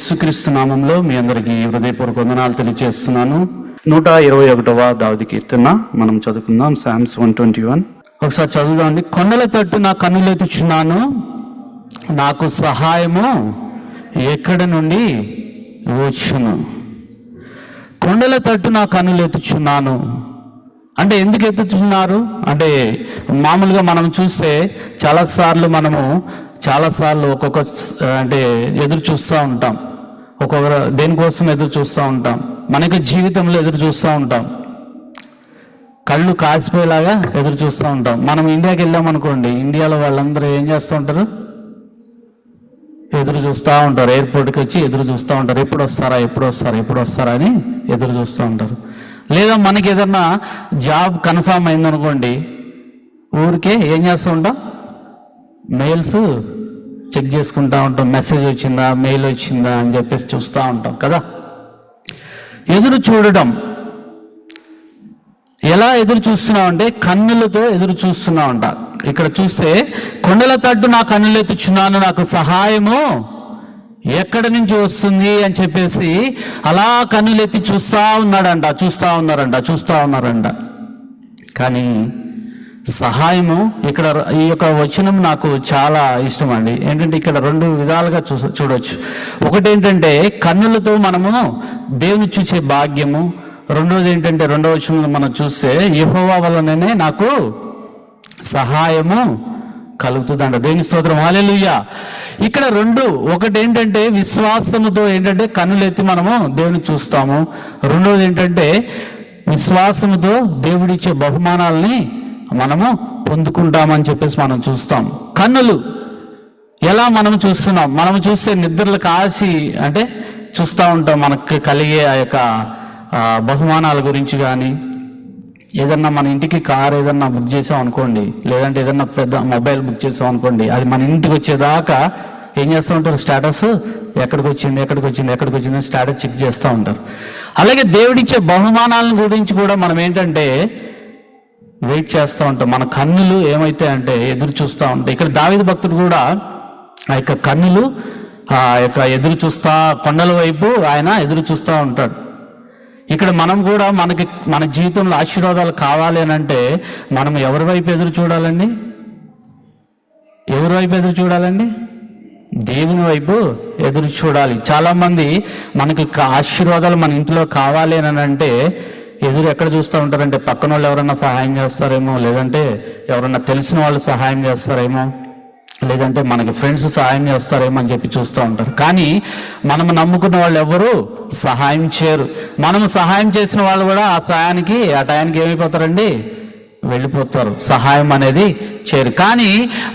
యేసుక్రీస్తు నామంలో మీ అందరికీ హృదయపూర్వక వందనాలు తెలియజేస్తున్నాను. 121వ దావీదు కీర్తన మనం చదువుకుందాం. సామ్స్ 121 ఒకసారి చదువుదామండి. కొండల తట్టు నా కన్నులెత్తుచున్నాను, నాకు సహాయము ఎక్కడి నుండి వచ్చును. కొండల తట్టు నా కన్నులెత్తుచున్నాను అంటే ఎందుకు ఎత్తుతున్నారు అంటే, మామూలుగా మనం చూస్తే చాలాసార్లు ఒక్కొక్క అంటే ఎదురు చూస్తూ ఉంటాం. దేనికోసం ఎదురు చూస్తూ ఉంటాం, మనకి జీవితంలో ఎదురు చూస్తూ ఉంటాం. కళ్ళు కాసిపోయేలాగా ఎదురు చూస్తూ ఉంటాం. మనం ఇండియాకి వెళ్ళామనుకోండి, ఇండియాలో వాళ్ళందరూ ఏం చేస్తూ ఉంటారు, ఎదురు చూస్తూ ఉంటారు. ఎయిర్పోర్ట్కి వచ్చి ఎదురు చూస్తూ ఉంటారు, ఎప్పుడు వస్తారా అని ఎదురు చూస్తూ ఉంటారు. లేదా మనకి ఏదన్నా జాబ్ కన్ఫామ్ అయిందనుకోండి, ఊరికే ఏం చేస్తూ ఉంటాం, మెయిల్స్ చెక్ చేసుకుంటూ ఉంటాం. మెసేజ్ వచ్చిందా, మెయిల్ వచ్చిందా అని చెప్పేసి చూస్తూ ఉంటాం కదా. ఎదురు చూడడం ఎలా ఎదురు చూస్తున్నామంటే, కన్నులతో ఎదురు చూస్తున్నామంట. ఇక్కడ చూస్తే కొండల తట్టు నా కన్నులెత్తుచున్నాను, నాకు సహాయము ఎక్కడి నుంచి వస్తుంది అని చెప్పేసి అలా కన్నులెత్తి చూస్తూ ఉన్నారంట. కానీ సహాయము ఇక్కడ ఈ యొక్క వచనం నాకు చాలా ఇష్టం అండి. ఏంటంటే ఇక్కడ రెండు విధాలుగా చూడొచ్చు. ఒకటి ఏంటంటే కన్నులతో మనము దేవుని చూసే భాగ్యము. రెండోది ఏంటంటే, రెండవ వచనంలో మనం చూస్తే యెహోవా వలననే నాకు సహాయము కలుగుతుందంట. దేవుని స్తోత్రం, హల్లెలూయా. ఇక్కడ రెండు, ఒకటి ఏంటంటే విశ్వాసముతో ఏంటంటే కన్నులెత్తి మనము దేవుని చూస్తాము. రెండోది ఏంటంటే విశ్వాసముతో దేవుడిచ్చే బహుమానాలని మనము పొందుకుంటామని చెప్పేసి మనం చూస్తాం. కన్నులు ఎలా మనం చూస్తున్నాం, మనం చూస్తే నిద్రలు కాసి అంటే చూస్తూ ఉంటాం. మనకు కలిగే ఆ యొక్క బహుమానాల గురించి కానీ, ఏదన్నా మన ఇంటికి కార్ ఏదన్నా బుక్ చేసాం అనుకోండి, లేదంటే ఏదన్నా పెద్ద మొబైల్ బుక్ చేసాం అనుకోండి, అది మన ఇంటికి వచ్చేదాకా ఏం చేస్తూ ఉంటారు, స్టేటస్ ఎక్కడికి వచ్చింది స్టేటస్ చెక్ చేస్తూ ఉంటారు. అలాగే దేవుడిచ్చే బహుమానాల గురించి కూడా మనం ఏంటంటే వెయిట్ చేస్తూ ఉంటాం. మన కన్నులు ఏమైతే అంటే ఎదురు చూస్తూ ఉంటాయి. ఇక్కడ దావీదు భక్తుడు కూడా ఆ యొక్క కన్నులు ఆ యొక్క ఎదురు చూస్తా, కొండల వైపు ఆయన ఎదురు చూస్తూ ఉంటాడు. ఇక్కడ మనం కూడా మన జీవితంలో ఆశీర్వాదాలు కావాలి అని అంటే మనం ఎవరి వైపు ఎదురు చూడాలండి? దేవుని వైపు ఎదురు చూడాలి. చాలామంది మనకి ఆశీర్వాదాలు మన ఇంట్లో కావాలి అని అంటే ఎదురు ఎక్కడ చూస్తూ ఉంటారంటే, పక్కన వాళ్ళు ఎవరన్నా సహాయం చేస్తారేమో, లేదంటే ఎవరన్నా తెలిసిన వాళ్ళు సహాయం చేస్తారేమో, లేదంటే మనకి ఫ్రెండ్స్ సహాయం చేస్తారేమో అని చెప్పి చూస్తూ ఉంటారు. కానీ మనం నమ్ముకున్న వాళ్ళు ఎవరు సహాయం చేయరు. మనము సహాయం చేసిన వాళ్ళు కూడా ఆ టయానికి ఏమైపోతారండి, వెళ్ళిపోతారు. సహాయం అనేది చేయరు. కానీ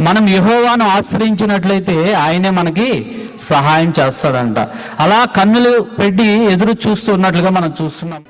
మనం యెహోవాను ఆశ్రయించినట్లయితే ఆయనే మనకి సహాయం చేస్తాడంట. అలా కన్నులు పెట్టి ఎదురు చూస్తున్నట్లుగా మనం చూస్తున్నాం.